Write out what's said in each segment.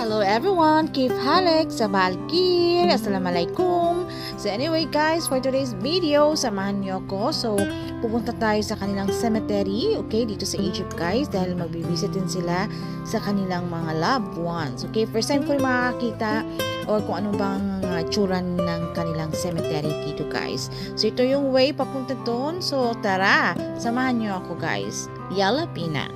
Hello everyone, Kif Halek, Sabal Kir, Assalamualaikum. So anyway guys, for today's video, samahan niyo ako. So pupunta tayo sa kanilang cemetery, okay, dito sa Egypt guys, dahil magbibisit din sila sa kanilang mga loved ones. Okay, first time ko rin makakita or kung ano bang tsura ng kanilang cemetery dito guys. So ito yung way papunta doon. So tara, samahan niyo ako guys. Yalla Pina.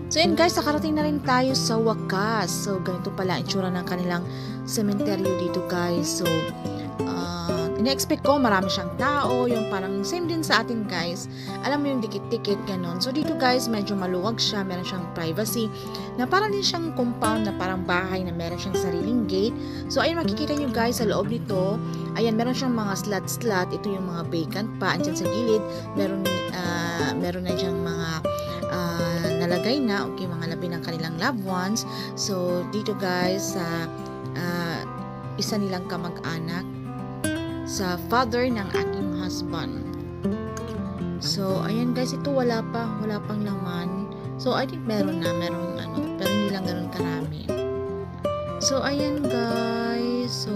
So yun guys, nakarating na rin tayo sa wakas. So ganito pala ang itsura ng kanilang cemetery dito guys. So ina-expect ko marami siyang tao, yung parang same din sa atin guys. Alam mo yung dikit-dikit ganun. So dito guys, medyo maluwag siya, meron siyang privacy na parang din siyang compound na parang bahay na meron siyang sariling gate. So ayun, makikita nyo guys sa loob nito. Ayan, meron siyang mga slot-slot. Ito yung mga vacant pa. Andyan sa gilid, meron na diyang mga nalagay na, okay, mga labi ng kanilang loved ones. So dito guys, isa nilang kamag-anak sa father ng aking husband. So ayan guys, ito wala pang laman. So I think meron pero hindi lang ganoon karami. So ayan guys, so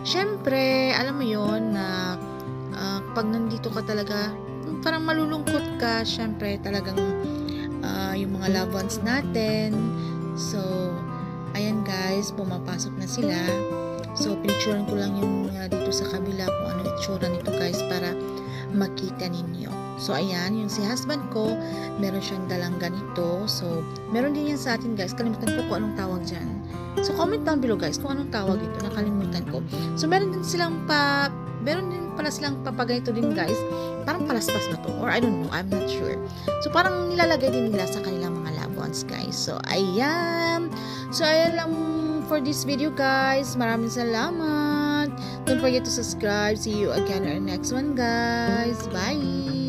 syempre alam mo yon na pag nandito ka talaga parang malulungkot ka, syempre talagang yung mga loved ones natin. So ayan guys, pumapasok na sila. So pinicturean ko lang yung dito sa kabila kung ano itsura nito guys para makita ninyo. So ayan, yung si husband ko, meron siyang dalang ganito. So meron din yan sa atin guys, kalimutan ko kung anong tawag dyan. So comment down below guys kung anong tawag ito, nakalimutan ko. So meron din silang meron din pala silang papaganito din guys, parang palaspas ba to? Or I don't know, I'm not sure. So parang nilalagay din nila sa kanilang mga loved ones guys. So ayan. So ayan lang for this video guys. Maraming salamat. Don't forget to subscribe. See you again in our next one guys. Bye!